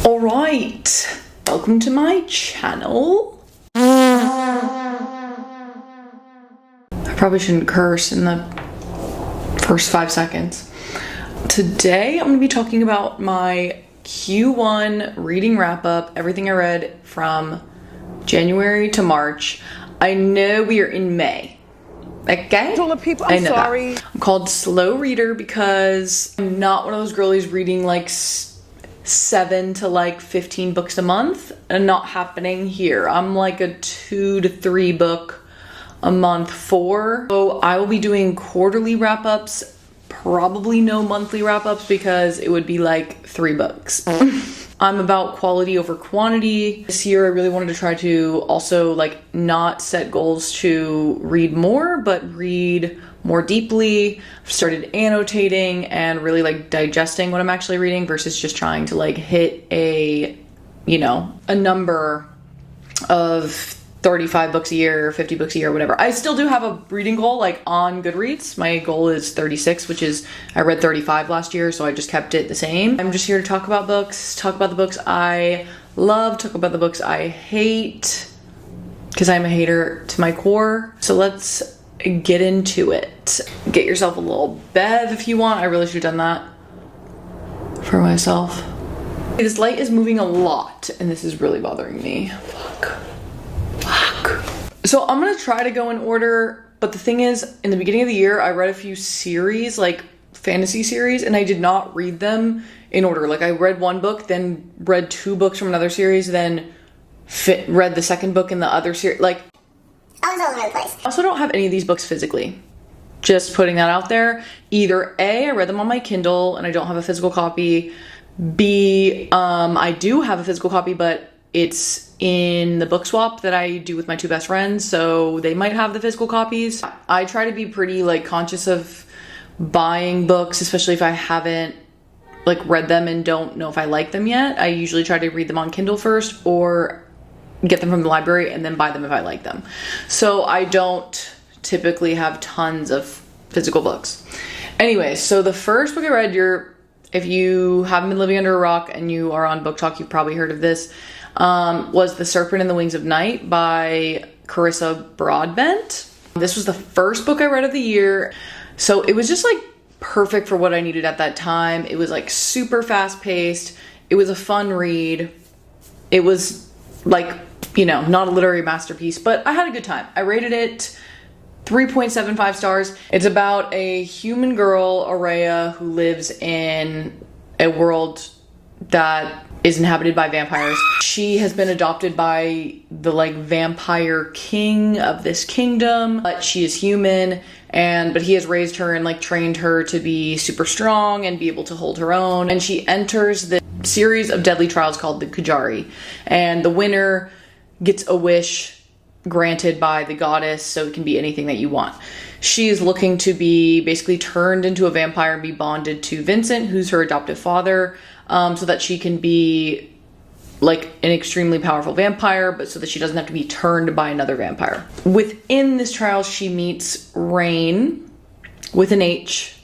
All right, welcome to my channel. I probably shouldn't curse in the first 5 seconds. Today, I'm gonna be talking about my Q1 reading wrap up, everything I read from January to March. I know we are in May. Okay? I'm sorry. That. I'm called Slow Reader because I'm not one of those girlies reading like 7 to like 15 books a month, and not happening here. I'm like a 2 to 3 book a month 4. So I will be doing quarterly wrap-ups, probably no monthly wrap-ups because it would be like 3 books. I'm about quality over quantity. This year I really wanted to try to also like not set goals to read more, but read more deeply. I've started annotating and really like digesting what I'm actually reading versus just trying to like hit a, you know, a number of 35 books a year, 50 books a year, whatever. I still do have a reading goal like on Goodreads. My goal is 36, which is, I read 35 last year, so I just kept it the same. I'm just here to talk about books, talk about the books I love, talk about the books I hate, because I'm a hater to my core. So let's get into it. Get yourself a little bev if you want. I really should have done that for myself. This light is moving a lot, and this is really bothering me. Fuck. So I'm gonna try to go in order, but the thing is, in the beginning of the year, I read a few series, like fantasy series, and I did not read them in order. Like I read one book, then read 2 books from another series, then read the second book in the other series. Like, I was all over the place. I also don't have any of these books physically. Just putting that out there. Either A, I read them on my Kindle and I don't have a physical copy. B, I do have a physical copy, but it's in the book swap that I do with my 2 best friends, so they might have the physical copies. I try to be pretty like conscious of buying books, especially if I haven't like read them and don't know if I like them yet. I usually try to read them on Kindle first or get them from the library and then buy them if I like them. So I don't typically have tons of physical books. Anyway, so the first book I read, if you haven't been living under a rock and you are on Booktok, you've probably heard of this, was The Serpent and the Wings of Night by Carissa Broadbent. This was the first book I read of the year. So it was just like perfect for what I needed at that time. It was like super fast paced. It was a fun read. It was like, you know, not a literary masterpiece, but I had a good time. I rated it 3.75 stars. It's about a human girl, Aurea, who lives in a world that is inhabited by vampires. She has been adopted by the like vampire king of this kingdom, but she is human, but he has raised her and like trained her to be super strong and be able to hold her own. And she enters the series of deadly trials called the Kujari, and the winner gets a wish granted by the goddess, so it can be anything that you want. She is looking to be basically turned into a vampire and be bonded to Vincent, who's her adoptive father, so that she can be like an extremely powerful vampire, but so that she doesn't have to be turned by another vampire. Within this trial, she meets Rain with an H.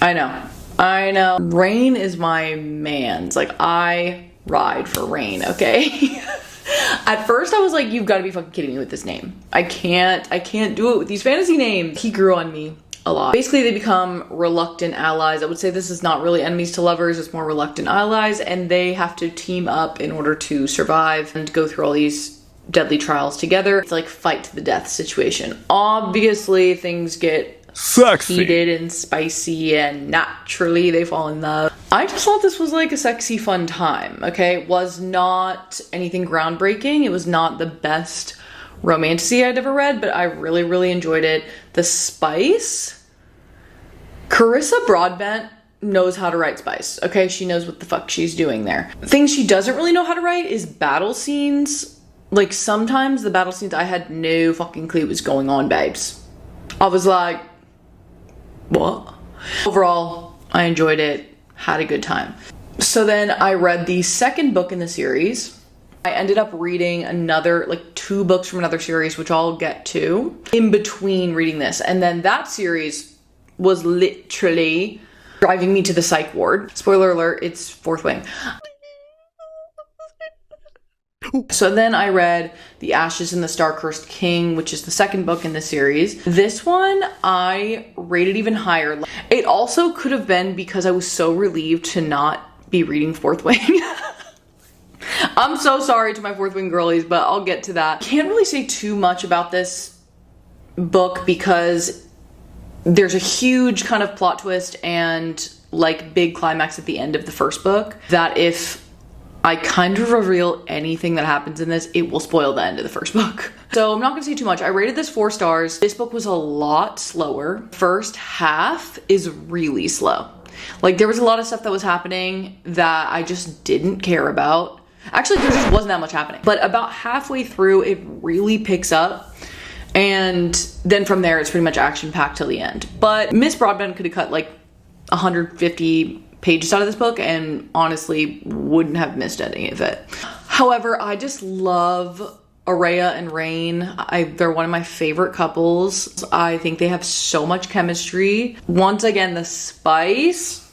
I know. Rain is my man's. Like, I ride for Rain, okay? At first I was like, you've got to be fucking kidding me with this name. I can't do it with these fantasy names. He grew on me a lot. Basically, they become reluctant allies. I would say this is not really enemies to lovers, it's more reluctant allies, and they have to team up in order to survive and go through all these deadly trials together. It's like fight to the death situation. Obviously, things get sexy, heated and spicy, and naturally they fall in love. I just thought this was like a sexy, fun time, okay? It was not anything groundbreaking. It was not the best romantasy I'd ever read, but I really, really enjoyed it. The spice, Carissa Broadbent knows how to write spice, okay? She knows what the fuck she's doing there. Things she doesn't really know how to write is battle scenes. Like, sometimes the battle scenes, I had no fucking clue what was going on, babes. I was like, what? Overall, I enjoyed it, had a good time. So then I read the second book in the series. I ended up reading another, like 2 books from another series, which I'll get to, in between reading this. And then that series was literally driving me to the psych ward. Spoiler alert, it's Fourth Wing. So then I read The Ashes and the Star-Cursed King, which is the second book in the series. This one I rated even higher. It also could have been because I was so relieved to not be reading Fourth Wing. I'm so sorry to my Fourth Wing girlies, but I'll get to that. Can't really say too much about this book because there's a huge kind of plot twist and like big climax at the end of the first book that if I kind of reveal anything that happens in this, it will spoil the end of the first book. So I'm not gonna say too much. I rated this 4 stars. This book was a lot slower. First half is really slow. Like there was a lot of stuff that was happening that I just didn't care about. Actually, there just wasn't that much happening. But about halfway through, it really picks up. And then from there, it's pretty much action-packed till the end. But Miss Broadbent could have cut like 150 pages out of this book and honestly wouldn't have missed any of it. However, I just love Araya and Rain. They're one of my favorite couples. I think they have so much chemistry. Once again, the spice.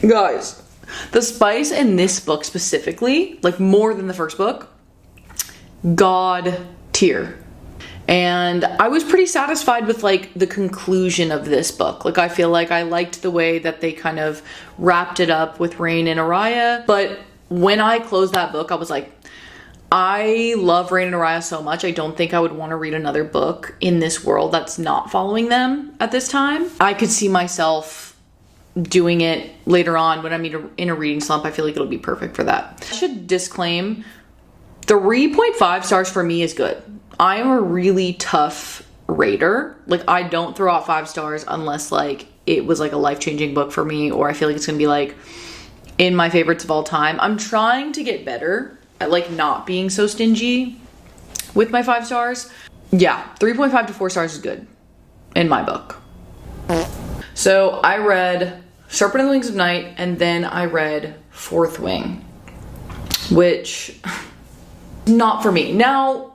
Guys, the spice in this book specifically, like more than the first book, God tier. And I was pretty satisfied with like the conclusion of this book. Like I feel like I liked the way that they kind of wrapped it up with Rain and Araya. But when I closed that book, I was like, I love Rain and Araya so much. I don't think I would want to read another book in this world that's not following them at this time. I could see myself doing it later on when I'm in a reading slump. I feel like it'll be perfect for that. I should disclaim 3.5 stars for me is good. I am a really tough rater. Like I don't throw out 5 stars unless like it was like a life-changing book for me or I feel like it's gonna be like in my favorites of all time. I'm trying to get better at like not being so stingy with my 5 stars. Yeah, 3.5 to 4 stars is good in my book. So I read Serpent and the Wings of Night and then I read Fourth Wing, which not for me. Now,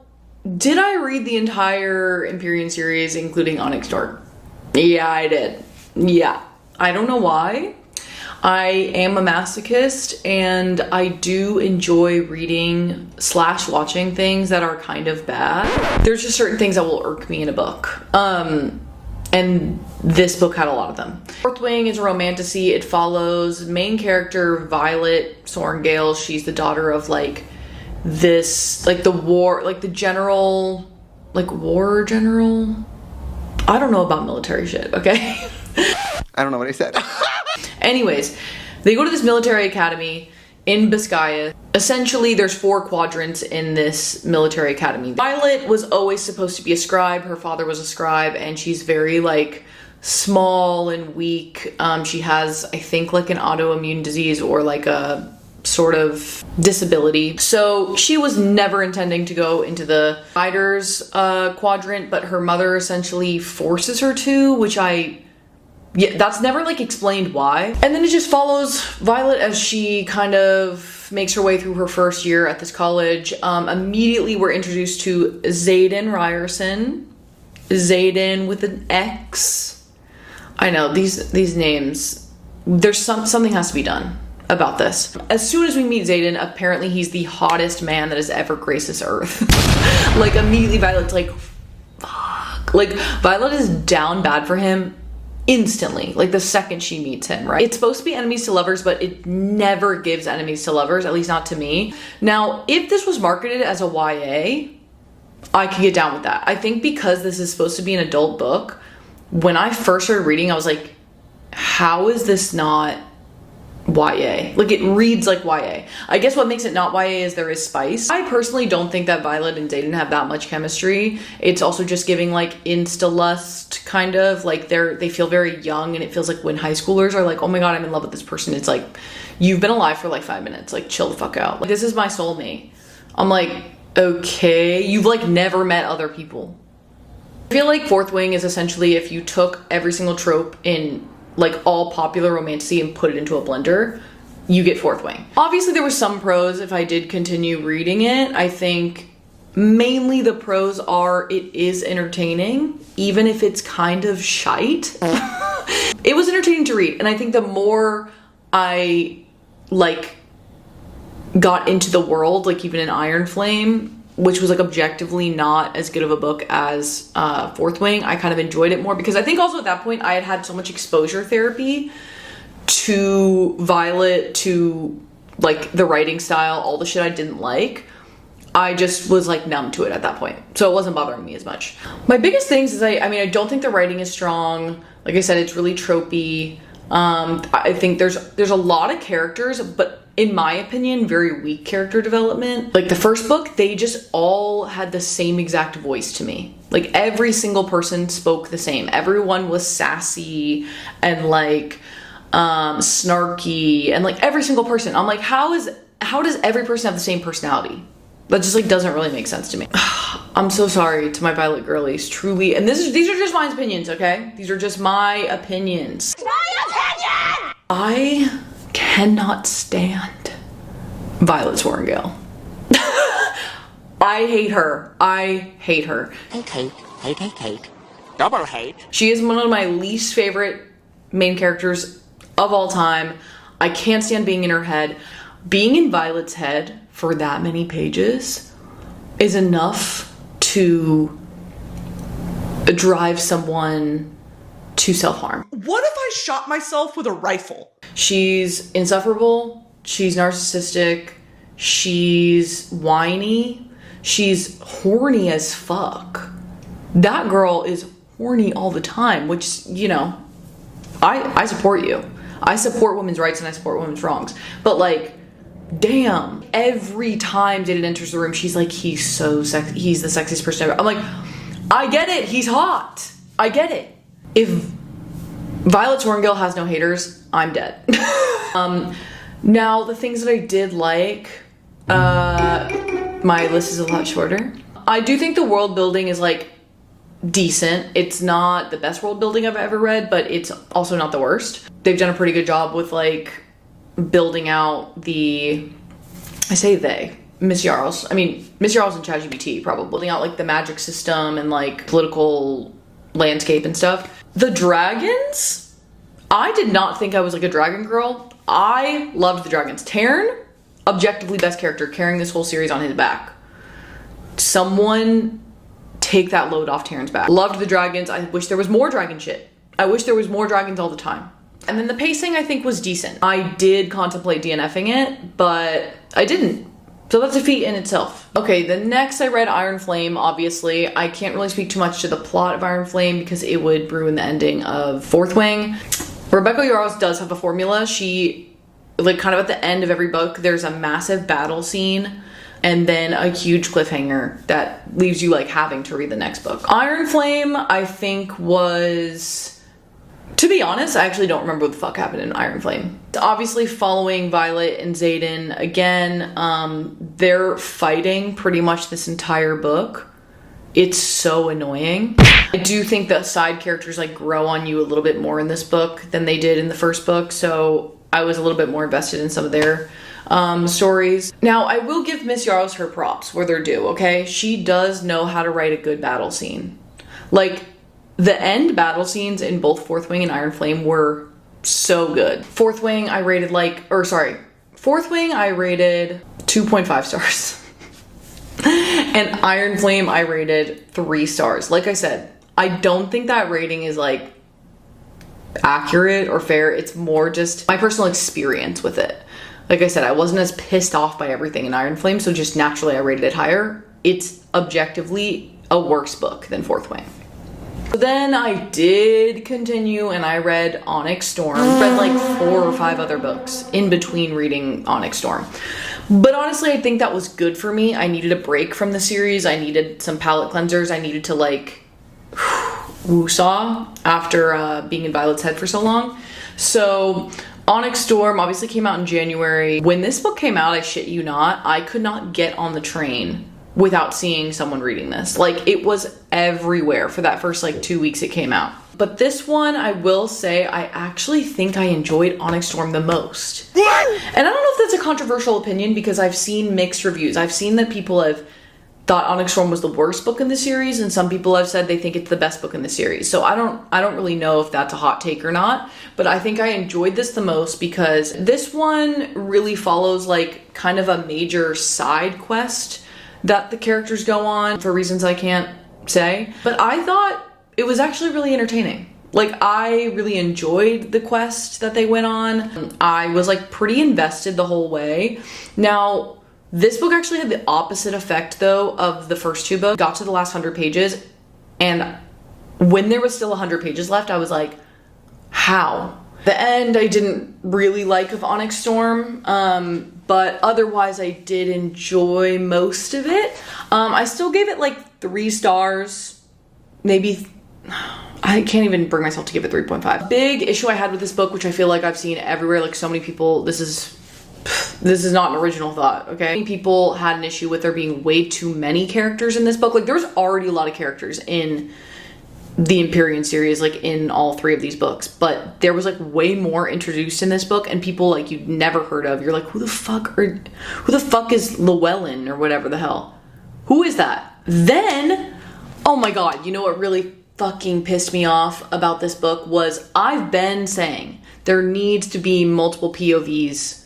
did I read the entire Empyrean series, including Onyx Dark? Yeah, I did. Yeah. I don't know why. I am a masochist and I do enjoy reading / watching things that are kind of bad. There's just certain things that will irk me in a book. And this book had a lot of them. Fourth Wing is a romantasy. It follows main character Violet Sorengale. She's the daughter of like this, like the war, like the general, like war general. I don't know about military shit, okay? I don't know what I said. Anyways, they go to this military academy in Biscaya. Essentially, there's 4 quadrants in this military academy. Violet was always supposed to be a scribe. Her father was a scribe, and she's very like small and weak. She has, I think, like an autoimmune disease or like a sort of disability. So she was never intending to go into the fighters quadrant, but her mother essentially forces her to, which that's never like explained why. And then it just follows Violet as she kind of makes her way through her first year at this college. Immediately we're introduced to Xaden Ryerson. Xaden with an X. I know, these names, there's something has to be done about this. As soon as we meet Xaden, apparently he's the hottest man that has ever graced this earth. Like immediately Violet's like, fuck. Like Violet is down bad for him instantly, like the second she meets him, right? It's supposed to be enemies to lovers, but it never gives enemies to lovers, at least not to me. Now, if this was marketed as a YA, I could get down with that. I think because this is supposed to be an adult book, when I first started reading, I was like, how is this not YA? Like it reads like YA. I guess what makes it not YA is there is spice. I personally don't think that Violet and Xaden have that much chemistry. It's also just giving like insta-lust kind of, like they feel very young, and it feels like when high schoolers are like, oh my god, I'm in love with this person, it's like, you've been alive for like 5 minutes, like chill the fuck out. Like, this is my soulmate. I'm like, okay, you've like never met other people. I feel like Fourth Wing is essentially if you took every single trope in like all popular romantasy and put it into a blender, you get Fourth Wing. Obviously there was some pros if I did continue reading it. I think mainly the pros are it is entertaining, even if it's kind of shite. It was entertaining to read, and I think the more I like got into the world, like even in Iron Flame, which was like objectively not as good of a book as Fourth Wing, I kind of enjoyed it more because I think also at that point I had had so much exposure therapy to Violet, to like the writing style, all the shit I didn't like. I just was like numb to it at that point. So it wasn't bothering me as much. My biggest things is I don't think the writing is strong. Like I said, it's really tropey. I think there's a lot of characters, but in my opinion, very weak character development. Like the first book, they just all had the same exact voice to me. Like every single person spoke the same. Everyone was sassy and like snarky, and like every single person. I'm like, how does every person have the same personality? That just like doesn't really make sense to me. I'm so sorry to my Violet girlies, truly. And these are just my opinions, okay? These are just my opinions. My opinion! I cannot stand Violet Swarngale. I hate her. I hate her. Hate. Double hate. She is one of my least favorite main characters of all time. I can't stand being in her head. Being in Violet's head for that many pages is enough to drive someone to self-harm. What if I shot myself with a rifle? She's insufferable, she's narcissistic, she's whiny, she's horny as fuck. That girl is horny all the time, which, you know, I support you. I support women's rights and I support women's wrongs. But like, damn, every time Jaden enters the room, she's like, he's so sexy, he's the sexiest person ever. I'm like, I get it, he's hot. I get it. If Violet Swarngale has no haters, I'm dead. Now, the things that I did like, my list is a lot shorter. I do think the world building is like decent. It's not the best world building I've ever read, but it's also not the worst. They've done a pretty good job with like building out Miss Yarls. I mean, Miss Yarls and ChatGPT probably. Building out like the magic system and like political landscape and stuff. The dragons, I did not think I was like a dragon girl. I loved the dragons. Taryn, objectively best character, carrying this whole series on his back. Someone take that load off Taryn's back. Loved the dragons. I wish there was more dragon shit. I wish there was more dragons all the time. And then the pacing I think was decent. I did contemplate DNFing it, but I didn't. So that's a feat in itself. Okay, the next I read Iron Flame, obviously. I can't really speak too much to the plot of Iron Flame because it would ruin the ending of Fourth Wing. Rebecca Yarros does have a formula. She, like kind of at the end of every book, there's a massive battle scene and then a huge cliffhanger that leaves you like having to read the next book. Iron Flame, I think was, to be honest, I actually don't remember what the fuck happened in Iron Flame. Obviously following Violet and Xaden again, they're fighting pretty much this entire book. It's so annoying. I do think the side characters like grow on you a little bit more in this book than they did in the first book, so I was a little bit more invested in some of their stories. Now, I will give Miss Yarros her props where they're due, okay? She does know how to write a good battle scene. Like, the end battle scenes in both Fourth Wing and Iron Flame were so good. Fourth Wing, I rated 2.5 stars. And Iron Flame, I rated 3 stars. Like I said, I don't think that rating is like accurate or fair. It's more just my personal experience with it. Like I said, I wasn't as pissed off by everything in Iron Flame, so just naturally I rated it higher. It's objectively a worse book than Fourth Wing. Then I did continue and I read Onyx Storm. Read like 4 or 5 other books in between reading Onyx Storm. But honestly, I think that was good for me. I needed a break from the series. I needed some palate cleansers. I needed to like woo-saw after being in Violet's head for so long. So Onyx Storm obviously came out in January. When this book came out, I shit you not, I could not get on the train without seeing someone reading this. Like, it was everywhere for that first like 2 weeks it came out. But this one, I will say, I actually think I enjoyed Onyx Storm the most. And I don't know if that's a controversial opinion because I've seen mixed reviews. I've seen that people have thought Onyx Storm was the worst book in the series, and some people have said they think it's the best book in the series. So I don't really know if that's a hot take or not, but I think I enjoyed this the most because this one really follows like kind of a major side quest that the characters go on for reasons I can't say. But I thought it was actually really entertaining. Like, I really enjoyed the quest that they went on. I was like pretty invested the whole way. Now, this book actually had the opposite effect though of the first two books. Got to the last 100 pages, and when there was still 100 pages left, I was like, how? The end I didn't really like of Onyx Storm, but otherwise I did enjoy most of it. I still gave it like 3 stars, maybe. I can't even bring myself to give it 3.5. Big issue I had with this book, which I feel like I've seen everywhere, like so many people, this is not an original thought, okay? Many people had an issue with there being way too many characters in this book. Like, there's already a lot of characters in the Empyrean series, like in all 3 of these books, but there was like way more introduced in this book, and people like you'd never heard of. You're like, who the fuck is Llewellyn or whatever the hell? Who is that? Then, oh my god, you know what really fucking pissed me off about this book was I've been saying there needs to be multiple POVs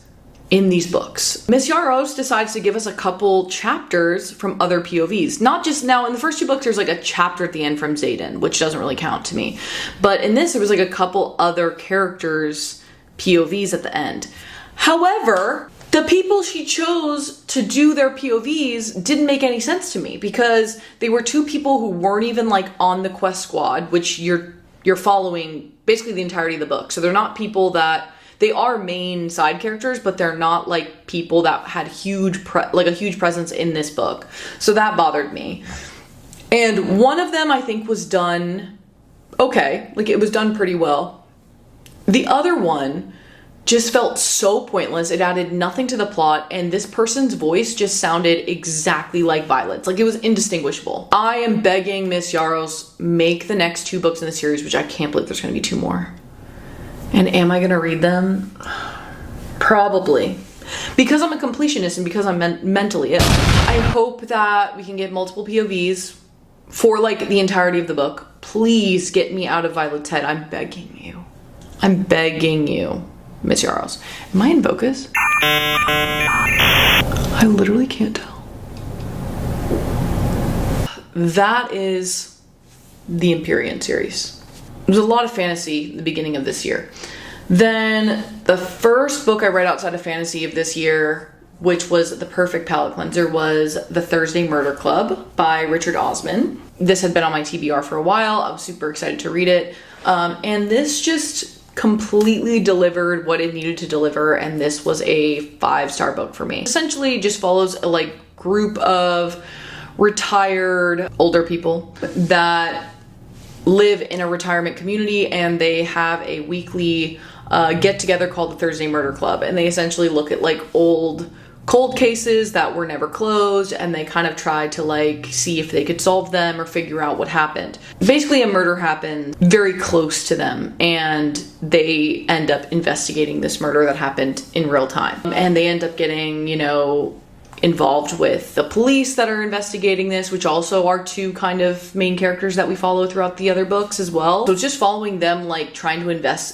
in these books. Miss Yaros decides to give us a couple chapters from other POVs. Not just now, in the first 2 books, there's like a chapter at the end from Xaden, which doesn't really count to me. But in this, there was like a couple other characters' POVs at the end. However, the people she chose to do their POVs didn't make any sense to me because they were 2 people who weren't even like on the quest squad, which you're following basically the entirety of the book. So they're not people that, they are main side characters, but they're not like people that had a huge presence in this book. So that bothered me. And one of them I think was done okay, like it was done pretty well. The other one just felt so pointless. It added nothing to the plot, and this person's voice just sounded exactly like Violet's. Like, it was indistinguishable. I am begging Miss Yaros, make the next 2 books in the series, which I can't believe there's gonna be 2 more. And am I gonna read them? Probably. Because I'm a completionist and because I'm mentally ill. I hope that we can get multiple POVs for like the entirety of the book. Please get me out of Violet's head. I'm begging you. I'm begging you, Miss Yaros. Am I in focus? I literally can't tell. That is the Empyrean series. There's a lot of fantasy at the beginning of this year. Then the first book I read outside of fantasy of this year, which was the perfect palate cleanser, was The Thursday Murder Club by Richard Osman. This had been on my TBR for a while. I was super excited to read it. And this just completely delivered what it needed to deliver, and this was a 5-star book for me. Essentially just follows a like group of retired older people that live in a retirement community, and they have a weekly get together called the Thursday Murder Club, and they essentially look at like old cold cases that were never closed, and they kind of try to like see if they could solve them or figure out what happened. Basically, a murder happened very close to them, and they end up investigating this murder that happened in real time, and they end up getting, you know, involved with the police that are investigating this, which also are 2 kind of main characters that we follow throughout the other books as well. So it's just following them like trying to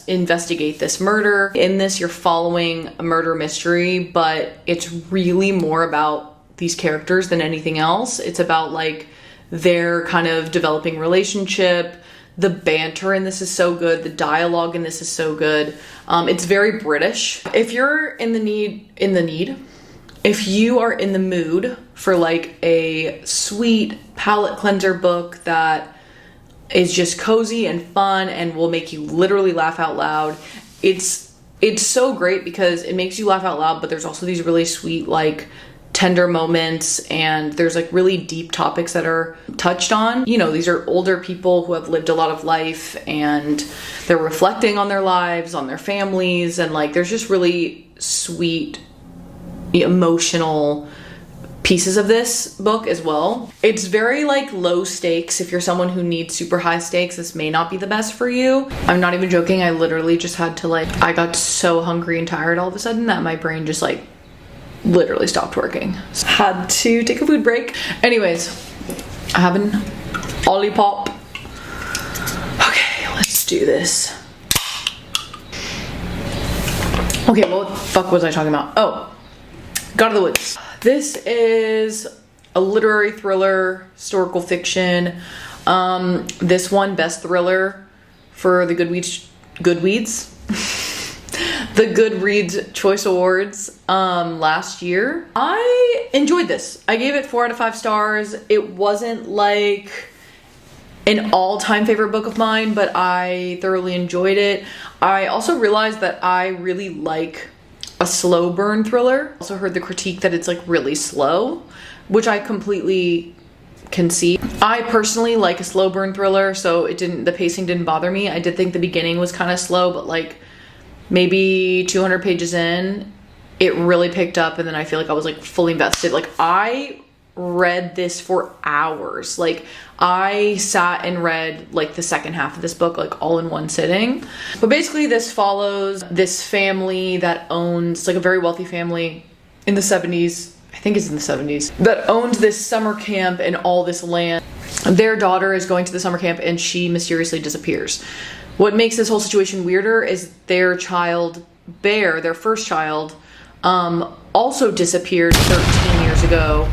investigate this murder. In this, you're following a murder mystery, but it's really more about these characters than anything else. It's about like their kind of developing relationship. The banter in this is so good. The dialogue in this is so good. It's very British. If you're if you are in the mood for like a sweet palate cleanser book that is just cozy and fun and will make you literally laugh out loud, it's so great because it makes you laugh out loud, but there's also these really sweet like tender moments, and there's like really deep topics that are touched on. You know, these are older people who have lived a lot of life, and they're reflecting on their lives, on their families, and like there's just really sweet emotional pieces of this book as well. It's very like low stakes. If you're someone who needs super high stakes, this may not be the best for you. I'm not even joking. I literally just had to like, I got so hungry and tired all of a sudden that my brain just like literally stopped working. So had to take a food break. Anyways, I have an Olipop. Okay, let's do this. Okay, what the fuck was I talking about? Oh, God of the Woods. This is a literary thriller, historical fiction. This won Best Thriller for the Goodreads the Goodreads Choice Awards last year. I enjoyed this. I gave it 4 out of 5 stars. It wasn't like an all-time favorite book of mine, but I thoroughly enjoyed it. I also realized that I really like a slow burn thriller. Also heard the critique that it's like really slow, which I completely can see. I personally like a slow burn thriller, so the pacing didn't bother me. I did think the beginning was kind of slow, but like maybe 200 pages in, it really picked up, and then I feel like I was like fully invested. Like I read this for hours. Like I sat and read like the second half of this book like all in one sitting. But basically this follows this family that owns, like a very wealthy family in the 70s, I think it's in the 70s, that owns this summer camp and all this land. Their daughter is going to the summer camp and she mysteriously disappears. What makes this whole situation weirder is their child, Bear, their first child, also disappeared 13 years ago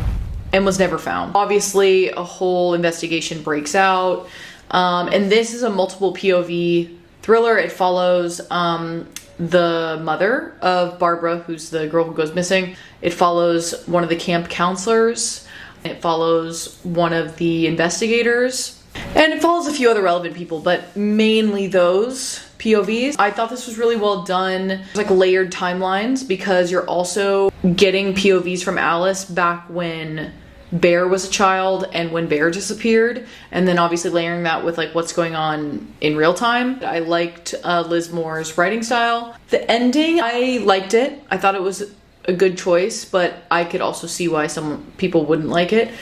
and was never found. Obviously, a whole investigation breaks out. And this is a multiple POV thriller. It follows the mother of Barbara, who's the girl who goes missing. It follows one of the camp counselors. It follows one of the investigators. And it follows a few other relevant people, but mainly those POVs. I thought this was really well done. There's like layered timelines because you're also getting POVs from Alice back when Bear was a child and when Bear disappeared, and then obviously layering that with like what's going on in real time. I liked Liz Moore's writing style. The ending, I liked it. I thought it was a good choice, but I could also see why some people wouldn't like it.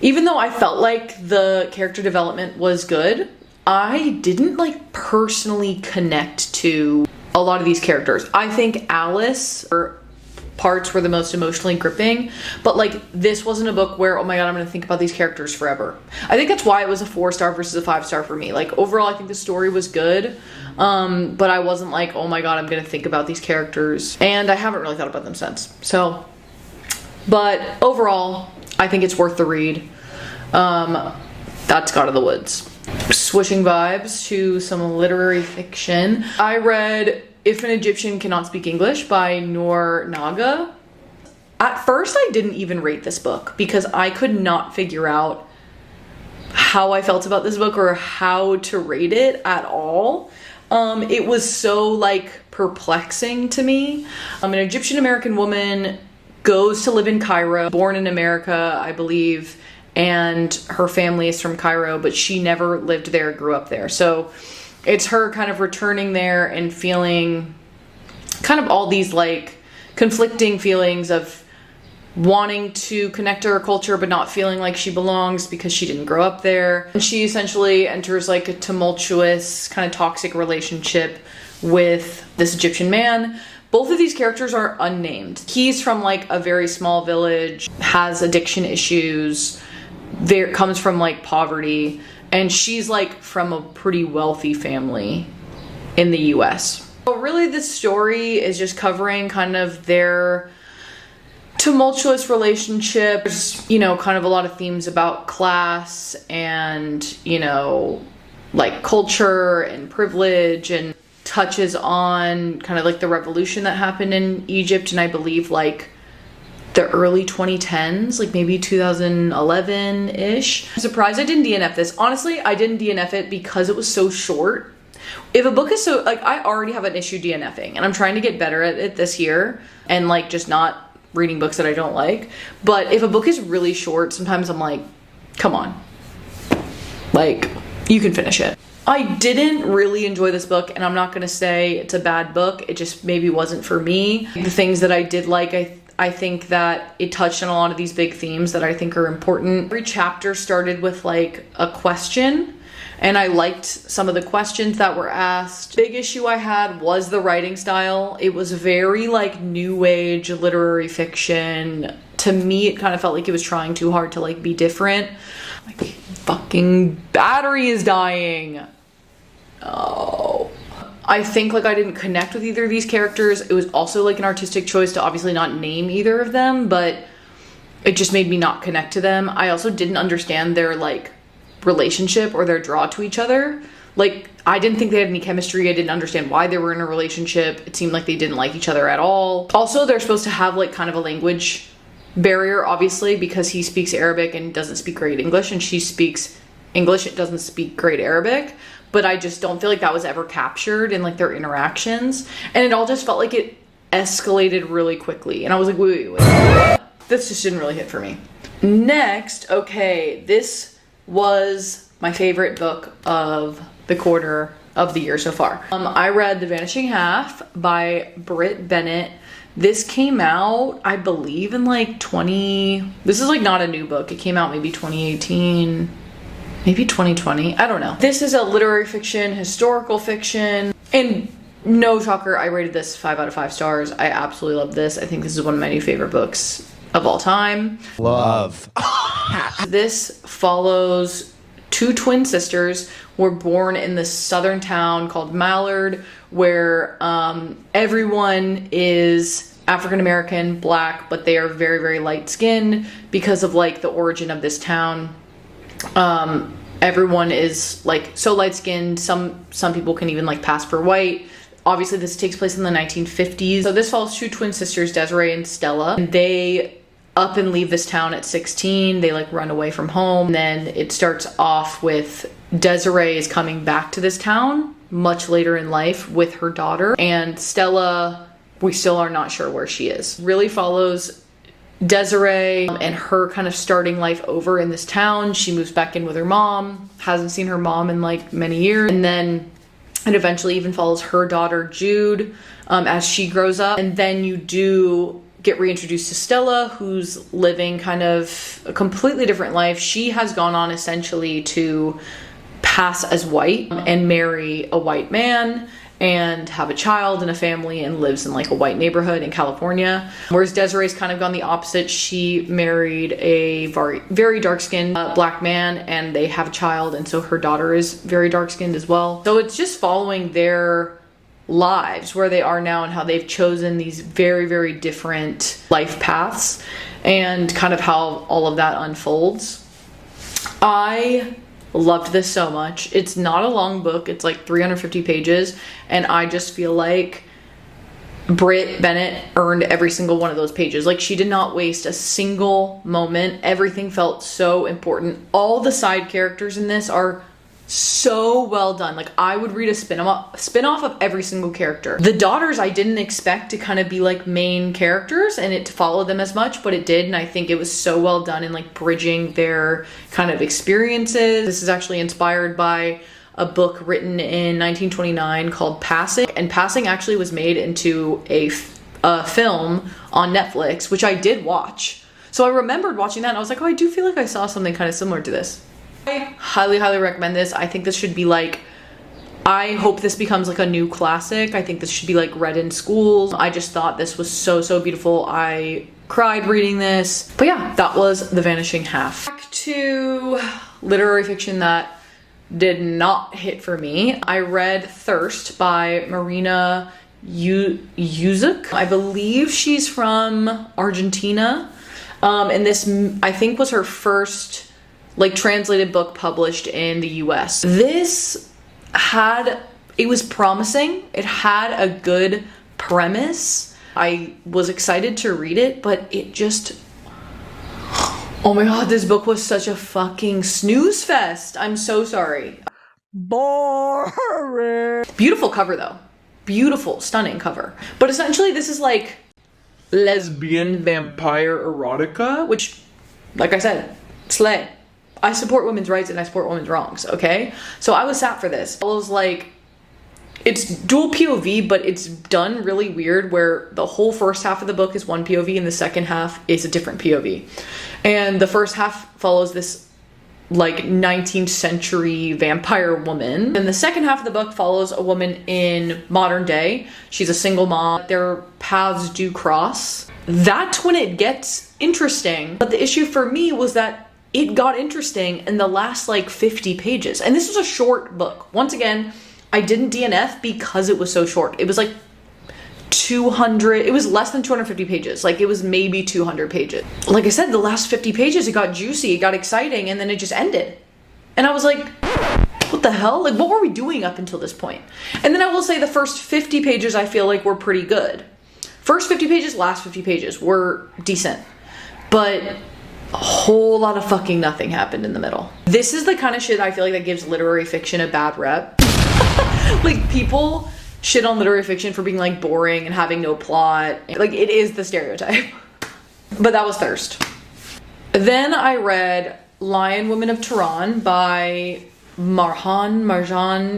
Even though I felt like the character development was good, I didn't like personally connect to a lot of these characters. I think Alice, her parts were the most emotionally gripping, but like this wasn't a book where, oh my god, I'm gonna think about these characters forever. I think that's why it was a 4-star versus a 5-star for me. Like overall, I think the story was good, but I wasn't like, oh my god, I'm gonna think about these characters, and I haven't really thought about them since. So, but overall, I think it's worth the read. That's God of the Woods. Switching vibes to some literary fiction. I read If an Egyptian Cannot Speak English by Noor Naga. At first, I didn't even rate this book because I could not figure out how I felt about this book or how to rate it at all. It was so like perplexing to me. An Egyptian American woman goes to live in Cairo, born in America, I believe, and her family is from Cairo, but she never lived there, grew up there. So it's her kind of returning there and feeling kind of all these like conflicting feelings of wanting to connect to her culture but not feeling like she belongs because she didn't grow up there. And she essentially enters like a tumultuous kind of toxic relationship with this Egyptian man. Both of these characters are unnamed. He's from like a very small village, has addiction issues, comes from like poverty, and she's like from a pretty wealthy family in the US. So really this story is just covering kind of their tumultuous relationship. There's, you know, kind of a lot of themes about class and, you know, like culture and privilege, and touches on kind of like the revolution that happened in Egypt, and I believe like the early 2010s, like maybe 2011-ish. I'm surprised I didn't DNF this. Honestly, I didn't DNF it because it was so short. If a book is so, like, I already have an issue DNFing, and I'm trying to get better at it this year, and like just not reading books that I don't like. But if a book is really short, sometimes I'm like, come on, like, you can finish it. I didn't really enjoy this book, and I'm not gonna say it's a bad book. It just maybe wasn't for me. The things that I did like, I think that it touched on a lot of these big themes that I think are important. Every chapter started with like a question, and I liked some of the questions that were asked. Big issue I had was the writing style. It was very like new age literary fiction. To me, it kind of felt like it was trying too hard to like be different. My fucking battery is dying. Oh. I think like I didn't connect with either of these characters. It was also like an artistic choice to obviously not name either of them, but it just made me not connect to them. I also didn't understand their like relationship or their draw to each other. Like I didn't think they had any chemistry. I didn't understand why they were in a relationship. It seemed like they didn't like each other at all. Also, they're supposed to have like kind of a language barrier, obviously, because he speaks Arabic and doesn't speak great English, and she speaks English and doesn't speak great Arabic. But I just don't feel like that was ever captured in like their interactions. And it all just felt like it escalated really quickly. And I was like, wait. This just didn't really hit for me. Next, okay, this was my favorite book of the quarter of the year so far. I read The Vanishing Half by Britt Bennett. This came out, I believe, in like this is like not a new book. It came out maybe 2018, maybe 2020. I don't know. This is a literary fiction, historical fiction, and no shocker, I rated this 5 out of 5 stars. I absolutely love this. I think this is one of my new favorite books of all time. Love. This follows two twin sisters who were born in this southern town called Mallard, where everyone is African-American, black, but they are very, very light-skinned because of like the origin of this town. Everyone is like so light-skinned. Some people can even like pass for white. Obviously, this takes place in the 1950s. So this follows two twin sisters, Desiree and Stella. And they up and leave this town at 16. They like run away from home. And then it starts off with Desiree is coming back to this town much later in life with her daughter. And Stella, we still are not sure where she is. Really follows Desiree and her kind of starting life over in this town. She moves back in with her mom, hasn't seen her mom in like many years. And then it eventually even follows her daughter Jude as she grows up. And then you do get reintroduced to Stella, who's living kind of a completely different life. She has gone on essentially to pass as white and marry a white man and have a child and a family and lives in like a white neighborhood in California. Whereas Desiree's kind of gone the opposite. She married a very dark-skinned black man and they have a child, and so her daughter is very dark-skinned as well. So it's just following their lives, where they are now and how they've chosen these very, very different life paths and kind of how all of that unfolds. I loved this so much. It's not a long book. It's like 350 pages. And I just feel like Britt Bennett earned every single one of those pages. Like, she did not waste a single moment. Everything felt so important. All the side characters in this are so well done. Like, I would read a spin-off of every single character. The daughters, I didn't expect to kind of be like main characters and it to follow them as much, but it did. And I think it was so well done in like bridging their kind of experiences. This is actually inspired by a book written in 1929 called Passing. And Passing actually was made into a film on Netflix, which I did watch. So I remembered watching that and I was like, oh, I do feel like I saw something kind of similar to this. I highly, highly recommend this. I think this should be like, I hope this becomes like a new classic. I think this should be like read in schools. I just thought this was so, so beautiful. I cried reading this. But yeah, that was The Vanishing Half. Back to literary fiction that did not hit for me. I read Thirst by Marina Yuzuk. I believe she's from Argentina. And this, I think, was her first like translated book published in the US. It was promising. It had a good premise. I was excited to read it, but it just, oh my god, this book was such a fucking snooze fest. I'm so sorry. Boring. Beautiful cover though. Beautiful, stunning cover. But essentially this is like lesbian vampire erotica, which, like I said, slay. I support women's rights and I support women's wrongs, okay? So I was sat for this. I was like, it's dual POV, but it's done really weird where the whole first half of the book is one POV and the second half is a different POV. And the first half follows this like 19th century vampire woman. And the second half of the book follows a woman in modern day. She's a single mom. Their paths do cross. That's when it gets interesting. But the issue for me was that it got interesting in the last like 50 pages. And this was a short book. Once again, I didn't DNF because it was so short. It was like 200, it was less than 250 pages. Like it was maybe 200 pages. Like I said, the last 50 pages, it got juicy, it got exciting, and then it just ended. And I was like, what the hell? Like, what were we doing up until this point? And then I will say the first 50 pages I feel like were pretty good. First 50 pages, last 50 pages were decent. But a whole lot of fucking nothing happened in the middle. This is the kind of shit I feel like that gives literary fiction a bad rep. Like, people shit on literary fiction for being like boring and having no plot. Like, it is the stereotype. But that was Thirst. Then I read Lion Women of Tehran by Marjan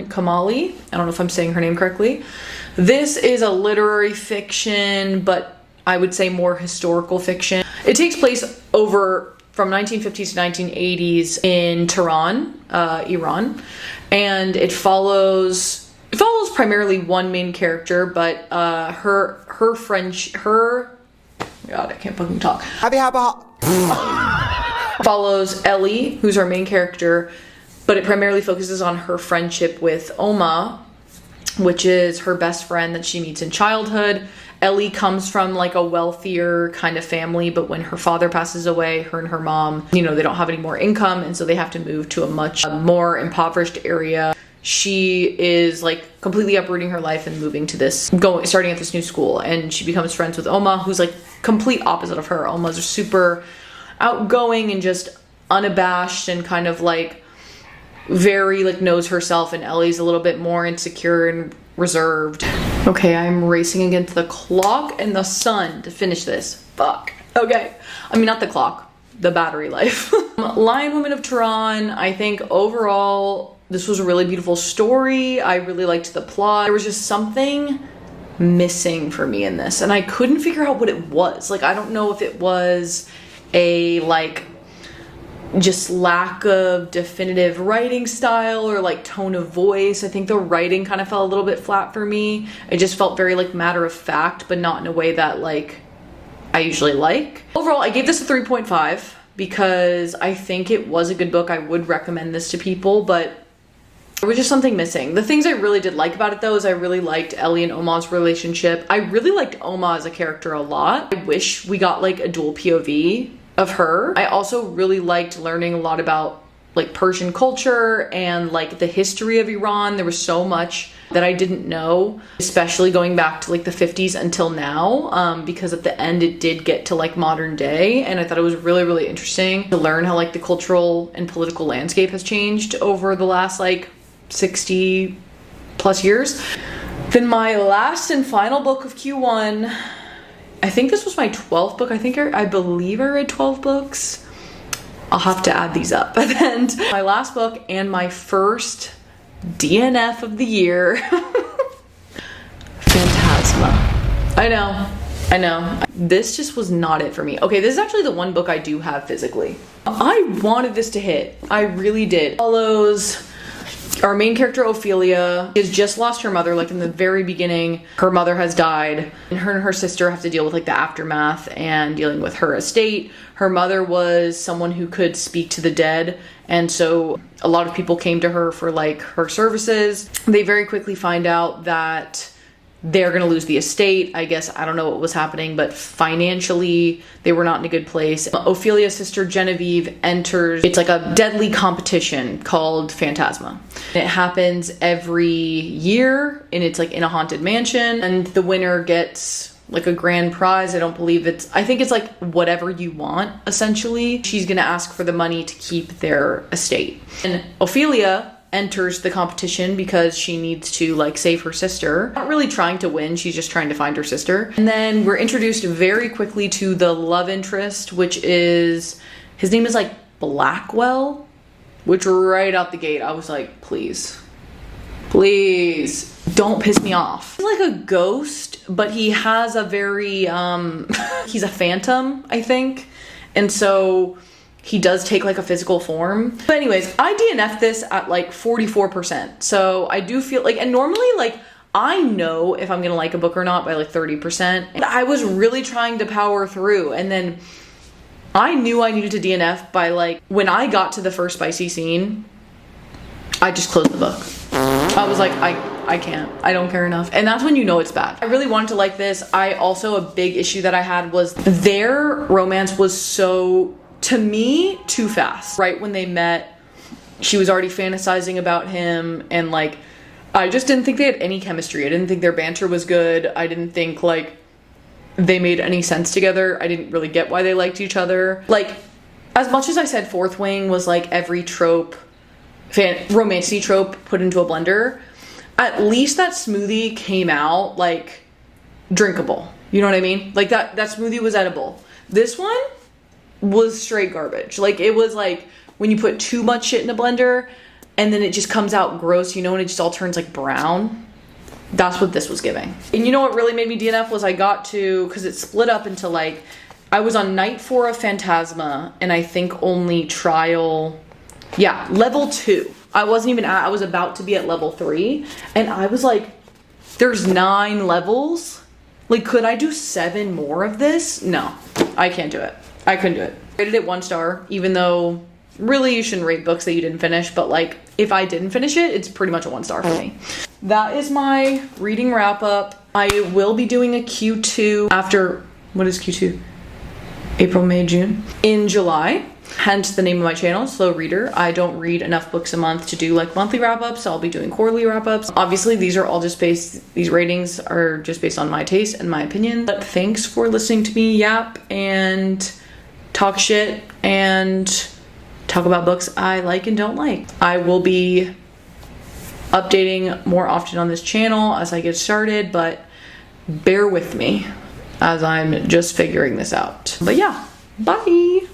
Kamali. I don't know if I'm saying her name correctly. This is a literary fiction, but I would say more historical fiction. It takes place over from 1950s to 1980s in Tehran, Iran, and it follows primarily one main character, but her French, God, I can't fucking talk. Follows Ellie, who's our main character, but it primarily focuses on her friendship with Oma, which is her best friend that she meets in childhood. Ellie comes from like a wealthier kind of family, but when her father passes away, her and her mom, they don't have any more income, and so they have to move to a much more impoverished area. She is like completely uprooting her life and moving to starting at this new school, and she becomes friends with Oma, who's like complete opposite of her. Oma's super outgoing and just unabashed and kind of like very like knows herself, and Ellie's a little bit more insecure and reserved. Okay, I'm racing against the clock and the sun to finish this. Fuck. Okay. I mean, not the clock, the battery life. Lion Women of Tehran, I think overall, this was a really beautiful story. I really liked the plot. There was just something missing for me in this, and I couldn't figure out what it was. Like, I don't know if it was a like just lack of definitive writing style or like tone of voice. I think the writing kind of fell a little bit flat for me. It just felt very like matter of fact, but not in a way that like I usually like. Overall, I gave this a 3.5 because I think it was a good book. I would recommend this to people, but there was just something missing. The things I really did like about it though is I really liked Ellie and Oma's relationship. I really liked Oma as a character a lot. I wish we got like a dual POV of her. I also really liked learning a lot about like Persian culture and like the history of Iran. There was so much that I didn't know, especially going back to like the 50s until now, because at the end it did get to like modern day, and I thought it was really, really interesting to learn how like the cultural and political landscape has changed over the last like 60 plus years. Then my last and final book of Q1, I think this was my 12th book. I believe I read 12 books. I'll have to add these up. And my last book and my first DNF of the year, Phantasma. I know. This just was not it for me. Okay, this is actually the one book I do have physically. I wanted this to hit. I really did. It follows our main character, Ophelia, has just lost her mother. Like in the very beginning, her mother has died, and her sister have to deal with like the aftermath and dealing with her estate. Her mother was someone who could speak to the dead, and so a lot of people came to her for like her services. They very quickly find out that they're gonna lose the estate. I guess, I don't know what was happening, but financially they were not in a good place. Ophelia's sister Genevieve enters, it's like a deadly competition called Phantasma. It happens every year, and it's like in a haunted mansion, and the winner gets like a grand prize. I think it's like whatever you want, essentially. She's gonna ask for the money to keep their estate. And Ophelia enters the competition because she needs to like save her sister. Not really trying to win, she's just trying to find her sister. And then we're introduced very quickly to the love interest, which is, his name is like Blackwell, which right out the gate I was like, please don't piss me off. He's like a ghost, but he has a very he's a phantom, I think. And so he does take like a physical form. But anyways, I DNF'd this at like 44%. So I do feel like, and normally like I know if I'm gonna like a book or not by like 30%. And I was really trying to power through, and then I knew I needed to DNF by like, when I got to the first spicy scene, I just closed the book. I was like, I can't. I don't care enough. And that's when you know it's bad. I really wanted to like this. I also, a big issue that I had was their romance was so, to me, too fast. Right when they met, she was already fantasizing about him, and like, I just didn't think they had any chemistry. I didn't think their banter was good. I didn't think like they made any sense together. I didn't really get why they liked each other. Like, as much as I said Fourth Wing was like every trope, romantic trope put into a blender, at least that smoothie came out like drinkable. You know what I mean? Like that smoothie was edible. This one was straight garbage. Like, it was like when you put too much shit in a blender and then it just comes out gross, you know, and it just all turns like brown. That's what this was giving. And you know what really made me DNF was I got to, because it split up into like, I was on night 4 of Phantasma, and I think only trial, yeah, level 2. I wasn't even at, I was about to be at level 3, and I was like, there's 9 levels? Like, could I do 7 more of this? No, I can't do it. I couldn't do it. I rated it 1 star, even though really you shouldn't rate books that you didn't finish, but like, if I didn't finish it, it's pretty much a 1 star for me. That is my reading wrap up. I will be doing a Q2 after, what is Q2? April, May, June? In July. Hence the name of my channel, Slow Reader. I don't read enough books a month to do like monthly wrap-ups, so I'll be doing quarterly wrap-ups. Obviously, these are all just these ratings are just based on my taste and my opinion. But thanks for listening to me yap and talk shit and talk about books I like and don't like. I will be updating more often on this channel as I get started, but bear with me as I'm just figuring this out. But yeah, bye!